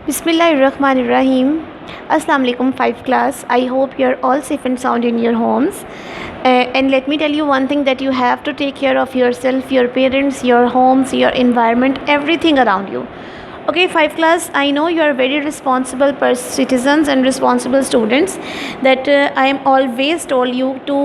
Bismillahirrahmanirrahim. Assalamu alaikum 5th class. I hope you're all safe and sound in your homes. And let me tell you one thing, that you have to take care of yourself, your parents, your homes, your environment, everything around you. Okay, 5th class, I know you are very responsible citizens and responsible students, that I am always told you to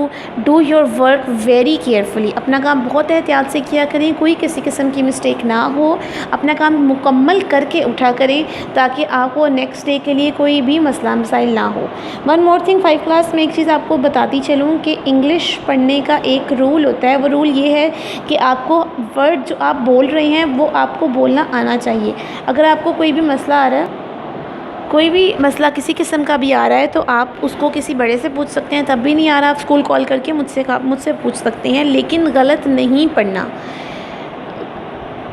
do your work very carefully. अपना काम बहुत एहतियात से किया करें, कोई किसी किस्म की मिस्टेक ना हो, अपना काम मुकम्मल करके उठा करें ताकि आपको नेक्स्ट डे के लिए कोई भी मसला मसाइल ना हो। One more thing 5th class में एक चीज़ आपको बताती चलूँ कि इंग्लिश पढ़ने का एक रूल होता है। वो रूल ये है कि आपको वर्ड जो आप बोल रहे हैं वो आपको बोलना आना चाहिए। अगर आपको कोई भी मसला आ रहा है, कोई भी मसला किसी किस्म का भी आ रहा है, तो आप उसको किसी बड़े से पूछ सकते हैं। तब भी नहीं आ रहा, आप स्कूल कॉल करके मुझसे पूछ सकते हैं, लेकिन गलत नहीं पढ़ना।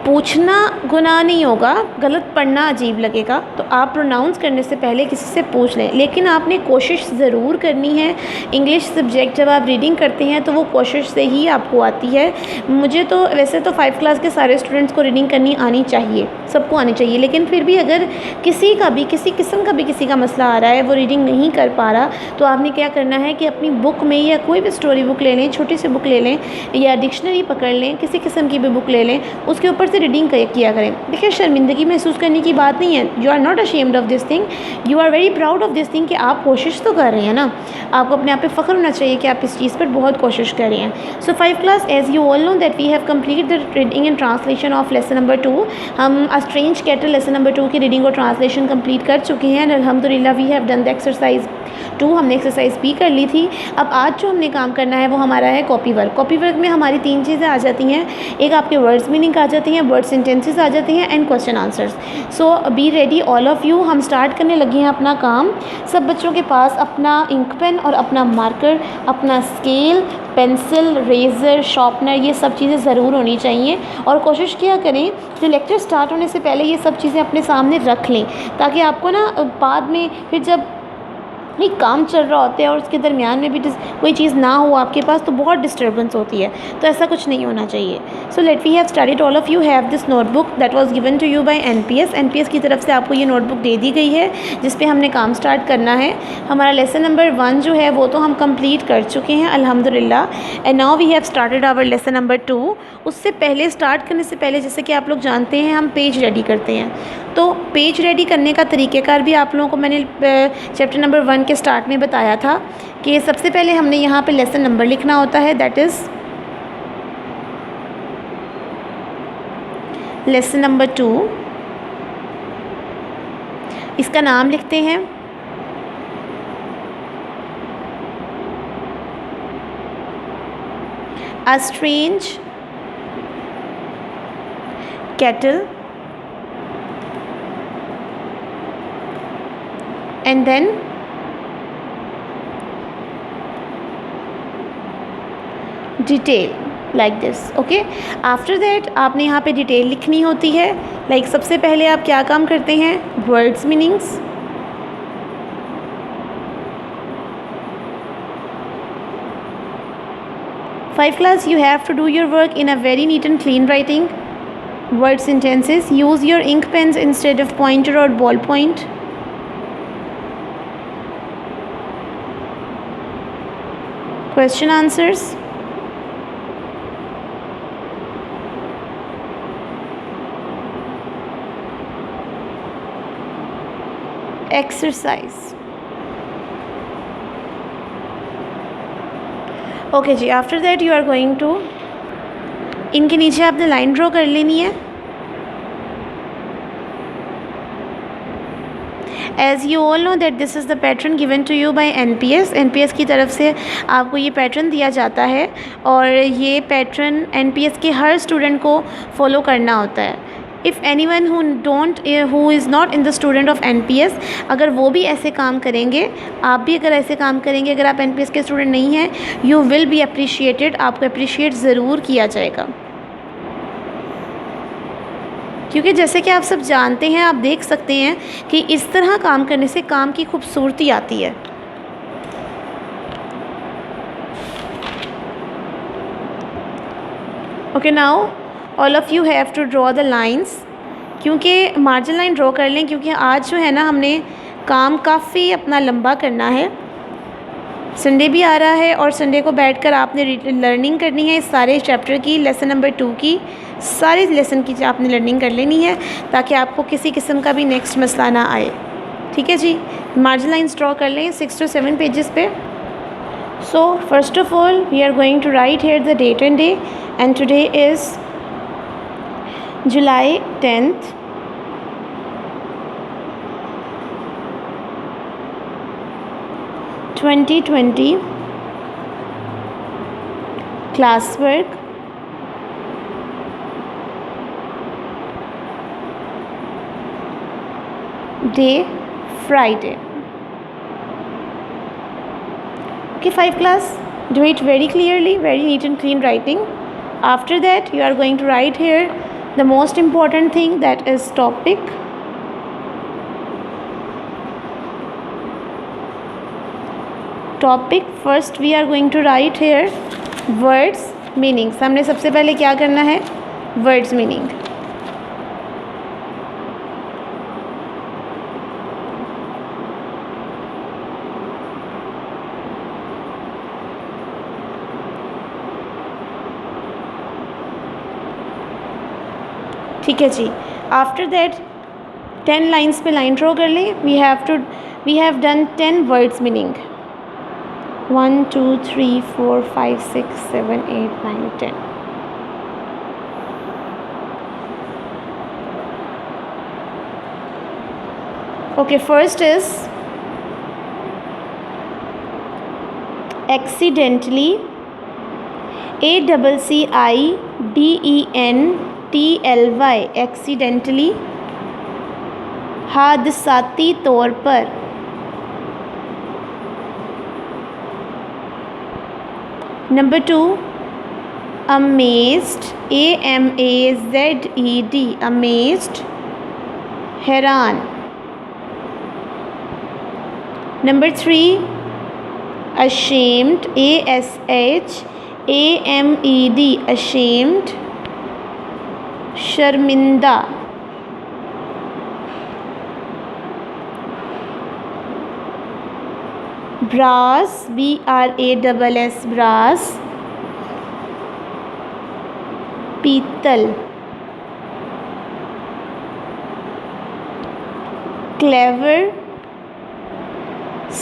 पूछना गुनाह नहीं होगा, गलत पढ़ना अजीब लगेगा, तो आप प्रोनाउंस करने से पहले किसी से पूछ लें। लेकिन आपने कोशिश ज़रूर करनी है। इंग्लिश सब्जेक्ट जब आप रीडिंग करते हैं तो वो कोशिश से ही आपको आती है। मुझे तो वैसे तो 5th क्लास के सारे स्टूडेंट्स को रीडिंग करनी आनी चाहिए, सबको आनी चाहिए, लेकिन फिर भी अगर किसी किस्म का भी किसी का मसला आ रहा है, वो रीडिंग नहीं कर पा रहा, तो आपने क्या करना है कि अपनी बुक में या कोई भी स्टोरी बुक ले लें, छोटी सी बुक ले लें या डिक्शनरी पकड़ लें, किसी किस्म की भी बुक ले लें, उसके ऊपर से रीडिंग किया करें। देखिए, शर्मिंदगी महसूस करने की बात नहीं है। You are not ashamed of this thing, you are very proud of this thing कि आप कोशिश तो कर रहे हैं ना। आपको अपने आप पे फ़ख्र होना चाहिए कि आप इस चीज़ पर बहुत कोशिश कर रहे हैं। So 5th class, as you all know that we have complete the reading and translation of lesson number 2। हम a strange kettle lesson number 2 की रीडिंग और ट्रांसलेशन कंप्लीट कर चुके हैं। अल्हम्दुलिल्लाह we have done the exercise 2, हमने exercise भी कर ली थी। अब आज जो हमने काम करना है वो हमारा है कॉपी वर्क। कॉपी वर्क में हमारी 3 चीज़ें आ जाती हैं। एक आपके वर्ड्स मीनिंग आ जाती हैं, वर्ड सेंटेंसेस आ जाती हैं, and question answers. So be ready all of you. हम स्टार्ट करने लगे हैं अपना काम। सब बच्चों के पास अपना इंक पेन और अपना मार्कर, अपना स्केल, पेंसिल, रेज़र, शार्पनर, ये सब चीज़ें ज़रूर होनी चाहिए। और कोशिश किया करें कि लेक्चर स्टार्ट होने से पहले ये सब चीज़ें अपने सामने रख लें, ताकि आपको ना बाद में फिर जब नहीं काम चल रहा होता है और उसके दरमियान में भी कोई चीज़ ना हो आपके पास, तो बहुत डिस्टर्बेंस होती है। तो ऐसा कुछ नहीं होना चाहिए। So let we have studied, all of you have this notebook that was given to you by NPS की तरफ से आपको ये नोटबुक दे दी गई है, जिस पे हमने काम स्टार्ट करना है। हमारा लेसन नंबर 1 जो है वो तो हम कंप्लीट कर चुके हैं अल्हम्दुलिल्लाह, and now we have started our lesson number 2। उससे पहले, स्टार्ट करने से पहले, जैसे कि आप लोग जानते हैं, हम पेज रेडी करते हैं। तो पेज रेडी करने का तरीक़ेकार भी आप लोगों को मैंने चैप्टर नंबर 1 के स्टार्ट में बताया था कि सबसे पहले हमने यहाँ पे लेसन नंबर लिखना होता है, दैट इज़ लेसन नंबर 2। इसका नाम लिखते हैं अ strange cattle, and then detail like this. Okay, after that आपने यहाँ पे डिटेल लिखनी होती है। लाइक सबसे पहले आप क्या काम करते हैं, words meanings, Five class, you have to do your work in a very neat and clean writing. Word sentences, use your ink pens instead of pointer or ballpoint. Question answers, exercise. Okay जी, after that you are going to, इनके नीचे आपने line draw कर लेनी है। As you all know that this is the pattern given to you by NPS की तरफ से आपको ये पैटर्न दिया जाता है, और ये पैटर्न एनपीएस के हर स्टूडेंट को फॉलो करना होता है। If any one who is not in the student of NPS, अगर वो भी ऐसे काम करेंगे, आप भी अगर ऐसे काम करेंगे, अगर आप एनपीएस के स्टूडेंट नहीं हैं, यू विल बी अप्रिशिएटेड, आपको अप्रिशिएट ज़रूर किया जाएगा। क्योंकि जैसे कि आप सब जानते हैं, आप देख सकते हैं कि इस तरह काम करने से काम की खूबसूरती आती है। Okay, now all of you have to draw the lines क्योंकि मार्जिन लाइन ड्रॉ कर लें, क्योंकि आज जो है ना हमने काम काफ़ी अपना लंबा करना है। संडे भी आ रहा है और संडे को बैठकर आपने लर्निंग करनी है इस सारे चैप्टर की, लेसन नंबर 2 की सारी लेसन की आपने लर्निंग कर लेनी है, ताकि आपको किसी किस्म का भी नेक्स्ट मसला ना आए। ठीक है जी, मार्जिन लाइन्स ड्रॉ कर लें 6 to 7 पेजेस पे। So first of all we are going to write here the date and day, and today is July 10th, 2020, classwork, day Friday. Okay, 5 class, do it very clearly, very neat and clean writing. After that you are going to write here the most important thing, that is topic, first we are going to write here words meanings। हमने सबसे पहले क्या करना है, words meaning। ठीक है जी। After that 10 lines पे लाइन ड्रॉ कर लें। We have done 10 words meaning, 1 2 3 4 5 6 7 8 9 10। Okay, first is accidentally, ACCIDENTLY, accidentally, हादसाती तौर पर। नंबर 2, अमेज्ड, AMAZED, अमेज्ड, हैरान। नंबर 3, ashamed, ASHAMED, ashamed, शर्मिंदा। ब्रास, BRASS, ब्रास, पीतल। क्लेवर,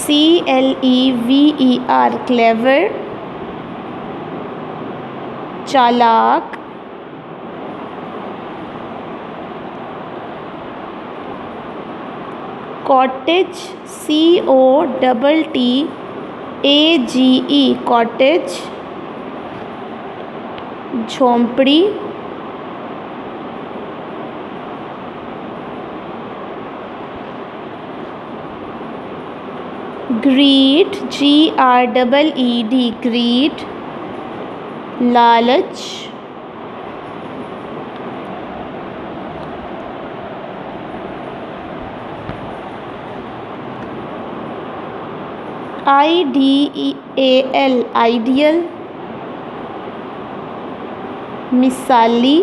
CLEVER, क्लेवर, चालाक। कॉटेज, COTTAGE, कॉटेज, झोंपड़ी। ग्रीड, GREED, ग्रीड, लालच। IDEAL, ideal, मिसाली।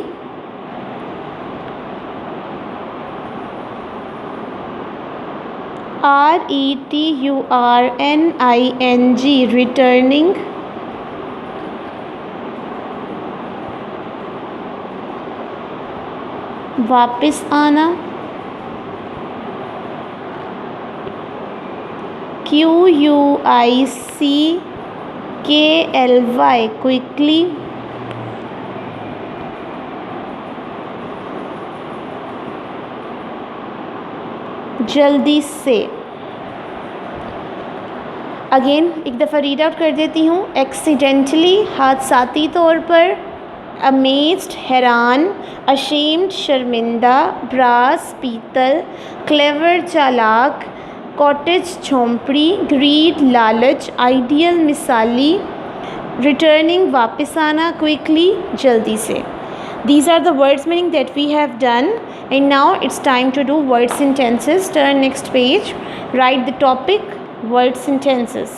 RETURNING, returning. वापस आना। QUICKLY, quickly. जल्दी से। अगेन एक दफ़ा रीड आउट कर देती हूँ। एक्सीडेंटली, हादसाती तौर पर। अमेज्ड, हैरान। अशेम्ड, शर्मिंदा। ब्रास, पीतल। क्लेवर, चालाक। कॉटेज, झोंपड़ी। ग्रीड, लालच। आइडियल, मिसाली। रिटर्निंग, वापस आना। क्विकली, जल्दी से। These are the words meaning that we have done, and now it's time to do word sentences. Turn next page, write the topic, word sentences.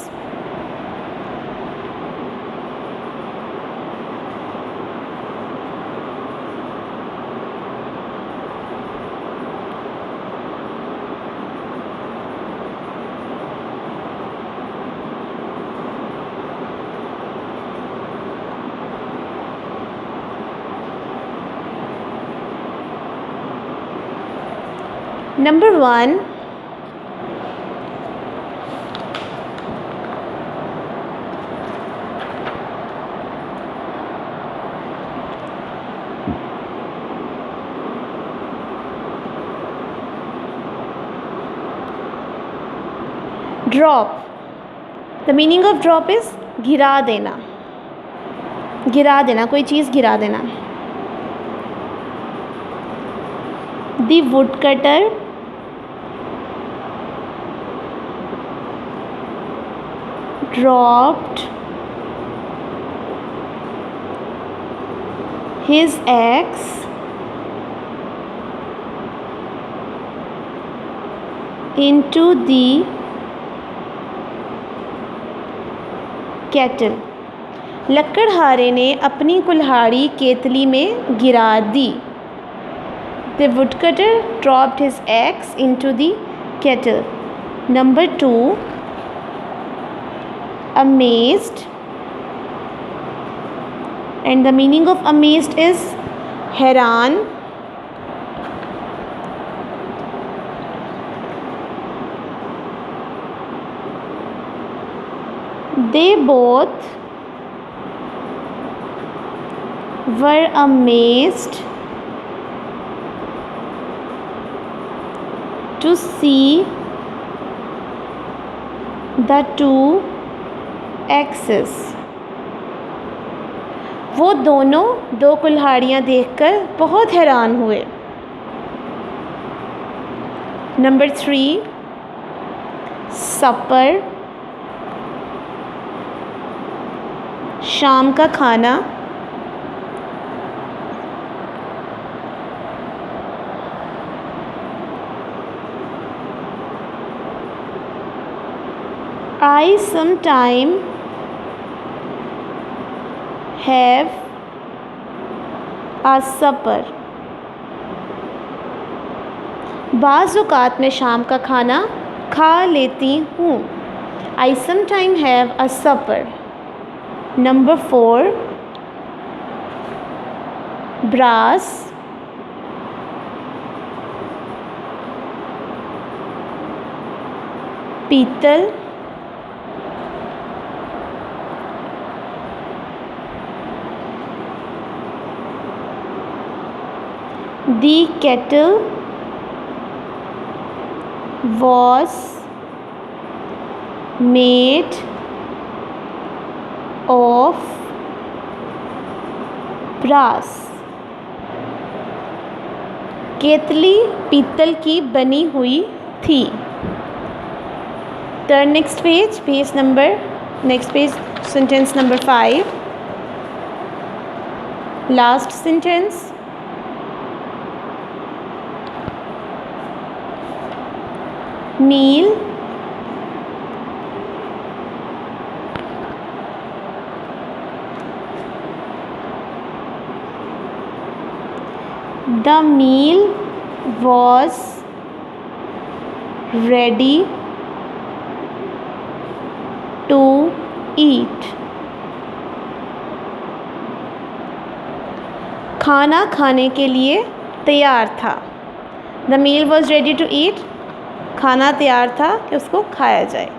Number 1, drop. The meaning of drop is गिरा देना, गिरा देना, कोई चीज़ गिरा देना। The woodcutter dropped his axe into the kettle। लकड़हारे ने अपनी कुल्हाड़ी केतली में गिरा दी। The woodcutter dropped his axe into the kettle। Number 2, amazed, and the meaning of amazed is हैरान। They both were amazed to see the two axes। वो दोनों दो कुल्हाड़ियाँ देखकर बहुत हैरान हुए। नंबर 3, सपर, शाम का खाना। I sometime have a supper। बाज़ औक़ात मैं शाम का खाना खा लेती हूँ। I sometime have a supper। Number 4, brass, पीतल, the kettle was made of brass। केतली पीतल की बनी हुई थी। Turn next page, next page, sentence number 5, last sentence। meal, the meal was ready to eat। खाना खाने के लिए तैयार था। The meal was ready to eat, खाना तैयार था कि उसको खाया जाए।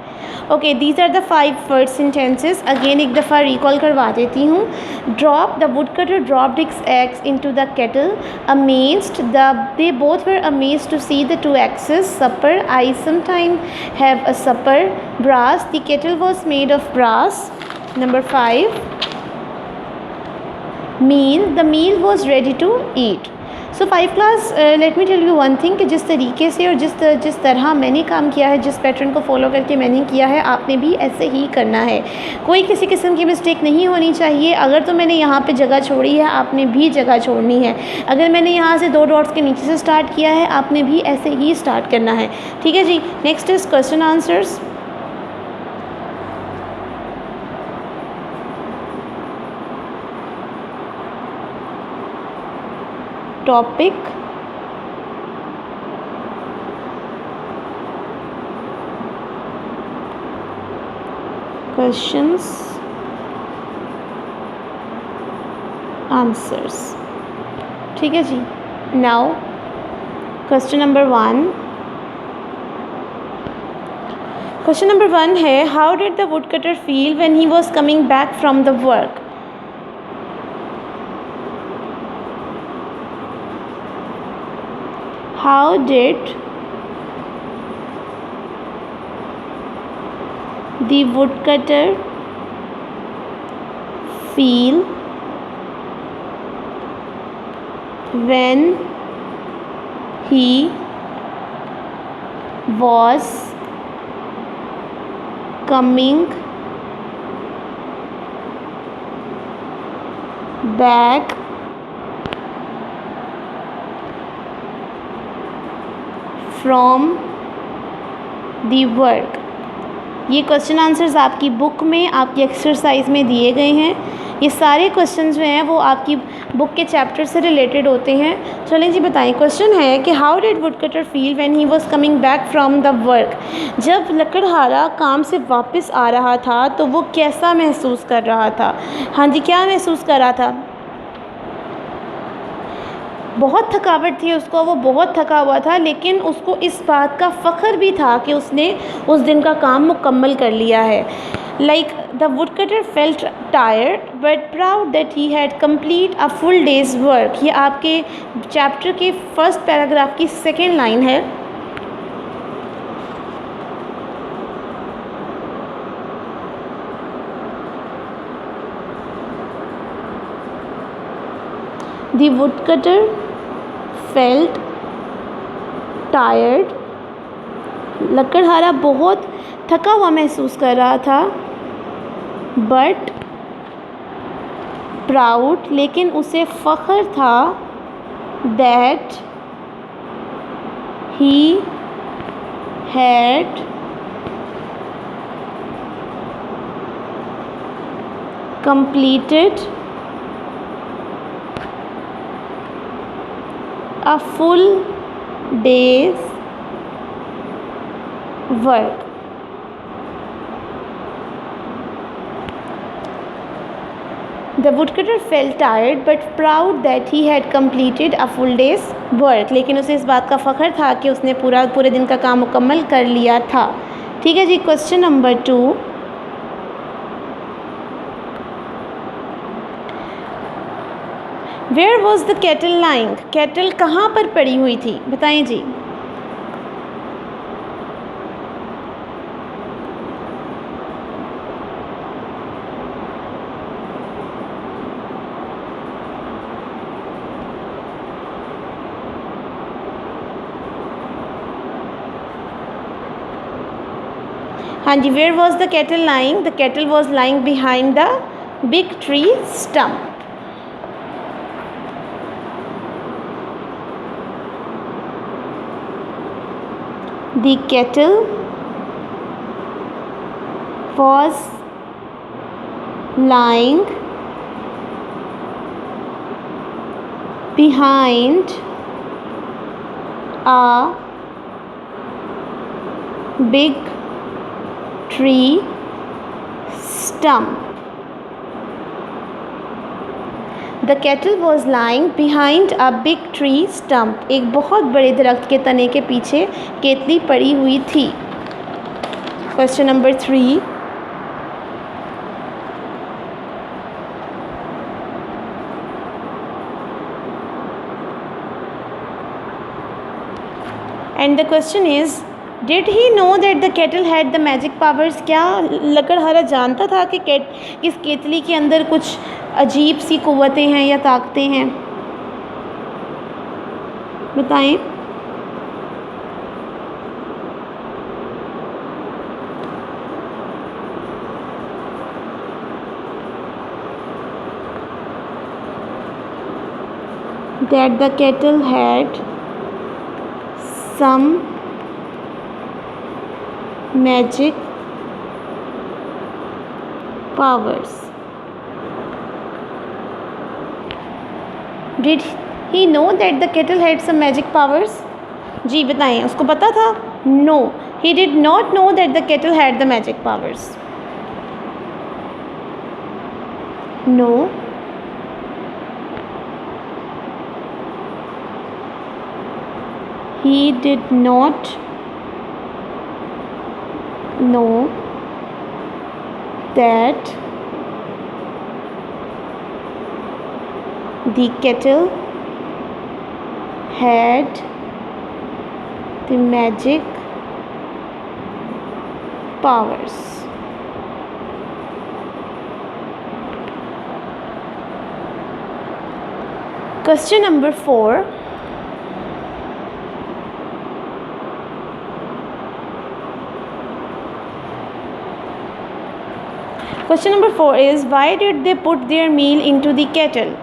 Okay, these are the 5 word sentences. Again एक दफ़ा रिकॉल करवा देती हूँ। Drop, the wood cutter dropped his axe into the kettle. Amazed, they both were amazed to see the 2 axes। Supper, I sometime have a supper. Brass, the kettle was made of brass. Number 5, meal, the meal was ready to eat. So 5 class, let me tell you one thing कि जिस तरीके से और जिस तरह मैंने काम किया है, जिस पैटर्न को फॉलो करके मैंने किया है, आपने भी ऐसे ही करना है। कोई किसी किस्म की मिस्टेक नहीं होनी चाहिए। अगर तो मैंने यहाँ पे जगह छोड़ी है, आपने भी जगह छोड़नी है। अगर मैंने यहाँ से 2 डॉट्स के नीचे से स्टार्ट किया है, आपने भी ऐसे ही स्टार्ट करना है। ठीक है जी। Next is question answers. Topic, questions, answers. ठीक है जी। Now question number 1, question number 1 है, how did the wood cutter feel when he was coming back from the work? How did the woodcutter feel when he was coming back from the work? ये question answers आपकी book में, आपकी exercise में दिए गए हैं। ये सारे क्वेश्चन जो हैं वो आपकी बुक के चैप्टर से रिलेटेड होते हैं। चलें जी बताएं। क्वेश्चन है कि how did woodcutter feel when he was coming back from the work? जब लकड़हारा काम से वापस आ रहा था तो वो कैसा महसूस कर रहा था? हाँ जी, क्या महसूस कर रहा था? बहुत थकावट थी उसको, वो बहुत थका हुआ था, लेकिन उसको इस बात का फ़ख्र भी था कि उसने उस दिन का काम मुकम्मल कर लिया है। Like the woodcutter felt tired but proud that he had complete a full days work. ये आपके चैप्टर के फर्स्ट पैराग्राफ की सेकेंड लाइन है। द वुडकटर फेल्ट टायर्ड, लकड़हारा बहुत थका हुआ महसूस कर रहा था, बट प्राउड, लेकिन उसे फ़ख्र था, that he had completed a full day's work. The woodcutter felt tired but proud that he had completed a full day's work. लेकिन उसे इस बात का फ़ख्र था कि उसने पूरे दिन का काम मुकम्मल कर लिया था। ठीक है जी। Question number 2, where was the kettle lying? Kettle कहाँ पर पड़ी हुई थी? बताएं जी। हाँ जी, where was the kettle lying? The kettle was lying behind the big tree stump. The kettle was lying behind a big tree stump. The kettle was lying behind a big tree stump. एक बहुत बड़े दरख्त के तने के पीछे केतली पड़ी हुई थी। Question number 3, and the question is, did he know that the kettle had the magic powers? क्या लकड़हारा जानता था कि इस केतली के अंदर कुछ अजीब सी क़ुव्वतें हैं या ताकतें हैं? बताएं। That the kettle had some magic powers. Did he know that the kettle had some magic powers? जी बताएं, उसको पता था? No, he did not know that the kettle had the magic powers. No, he did not know that the kettle had the magic powers. Question number 4. Question number 4 is, why did they put their meal into the kettle?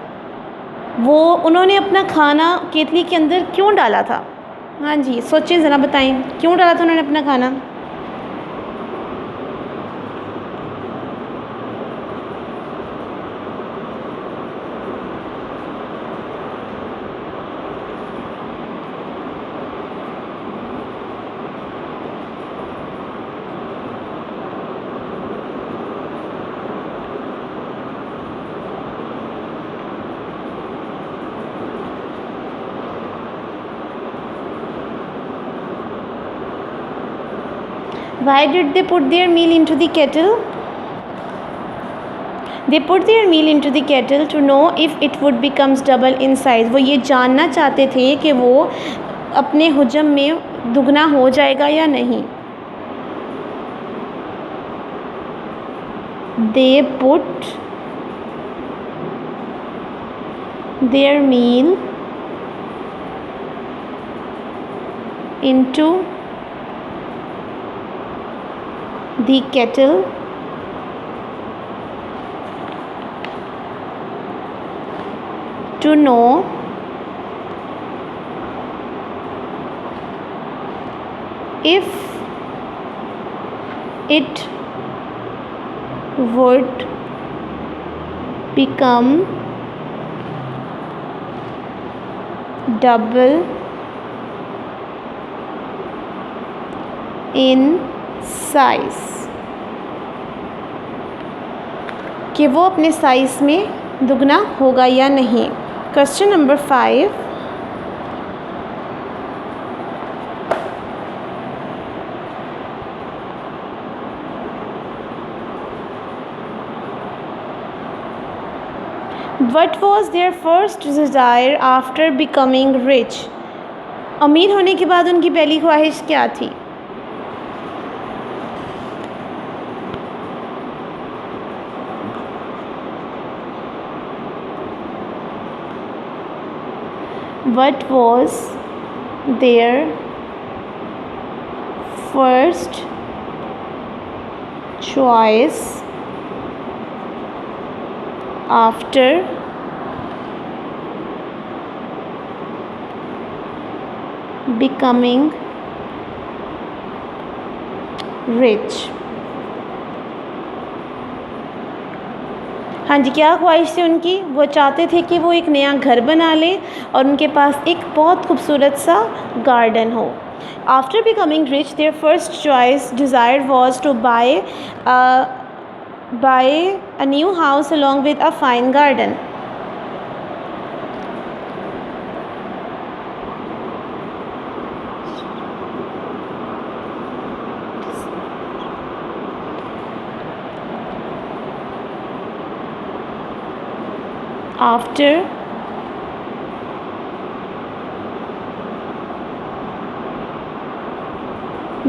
वो उन्होंने अपना खाना केतली के अंदर क्यों डाला था? हाँ जी, सोचिए ज़रा, बताएं क्यों डाला था उन्होंने अपना खाना? Why did they put their meal into the kettle? They put their meal into the kettle to know if it would becomes double in size. वो ये जानना चाहते थे कि वो अपने हुजम में दुगना हो जाएगा या नहीं. They put their meal into the kettle to know if it would become double in size, कि वो अपने साइज़ में दुगना होगा या नहीं. Question number 5. What was their first desire after becoming rich? अमीर होने के बाद उनकी पहली ख्वाहिश क्या थी? What was their first choice after becoming rich? हाँ जी, क्या ख्वाहिश थी उनकी? वो चाहते थे कि वो एक नया घर बना लें और उनके पास एक बहुत खूबसूरत सा गार्डन हो. After becoming rich, their first choice desire was to buy a new house along with a fine garden. After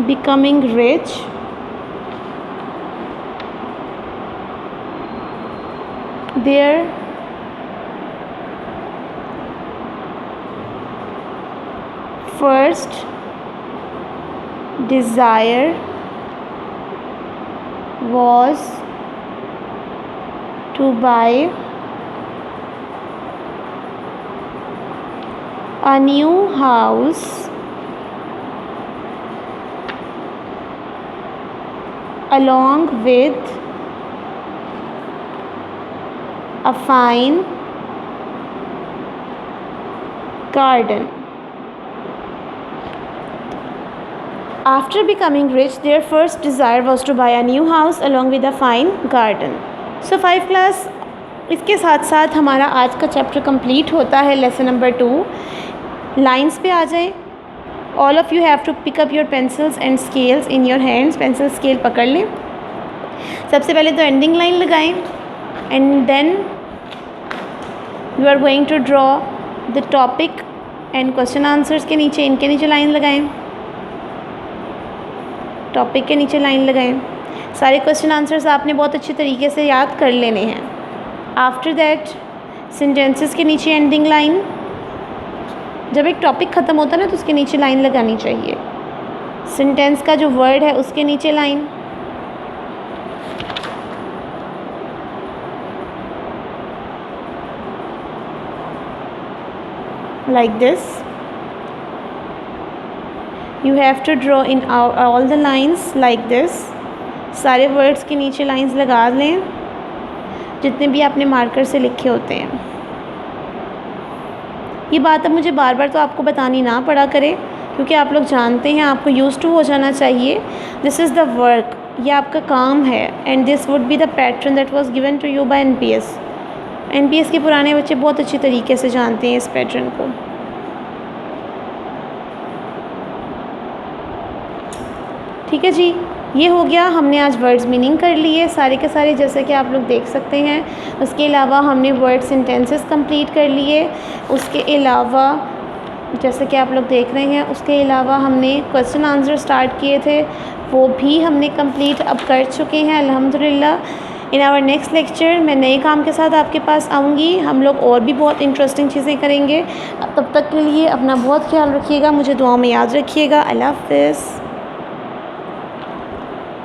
becoming rich, their first desire was to buy a new house along with a fine garden. After becoming rich, their first desire was to buy a new house along with a fine garden. So 5 class, इसके साथ साथ हमारा आज का chapter complete होता है. Lesson number 2 lines पे आ जाए. All of you have to pick up your pencils and scales in your hands. Pencil scale पकड़ लें। सबसे पहले तो एंडिंग लाइन लगाएं and then you are going to draw the topic and question answers के नीचे, इनके नीचे लाइन लगाएं, टॉपिक के नीचे लाइन लगाएं। सारे क्वेश्चन आंसर्स आपने बहुत अच्छे तरीके से याद कर लेने हैं। आफ्टर दैट सेंटेंसेस के नीचे एंडिंग लाइन। जब एक टॉपिक ख़त्म होता है ना तो उसके नीचे लाइन लगानी चाहिए। सेंटेंस का जो वर्ड है उसके नीचे line. like this you have to draw in all the lines like this। सारे वर्ड्स के नीचे लाइंस लगा लें जितने भी आपने मार्कर से लिखे होते हैं। ये बात अब मुझे बार बार तो आपको बतानी ना पड़ा करे क्योंकि आप लोग जानते हैं, आपको यूज़ टू हो जाना चाहिए। दिस इज़ द वर्क, ये आपका काम है and this would be the pattern that was given to you by NPS. NPS के पुराने बच्चे बहुत अच्छी तरीके से जानते हैं इस पैटर्न को। ठीक है जी, ये हो गया। हमने आज वर्ड्स मीनिंग कर लिए सारे के सारे, जैसे कि आप लोग देख सकते हैं। उसके अलावा हमने वर्ड सेंटेंसेस कंप्लीट कर लिए। उसके अलावा जैसे कि आप लोग देख रहे हैं, उसके अलावा हमने क्वेश्चन आंसर स्टार्ट किए थे, वो भी हमने कंप्लीट अब कर चुके हैं अल्हम्दुलिल्लाह। इन आवर नेक्स्ट लेक्चर मैं नए काम के साथ आपके पास आऊँगी। हम लोग और भी बहुत इंटरेस्टिंग चीज़ें करेंगे। तब तक के लिए अपना बहुत ख्याल रखिएगा, मुझे दुआ में याद रखिएगा। अल्लाह हाफ़िज़।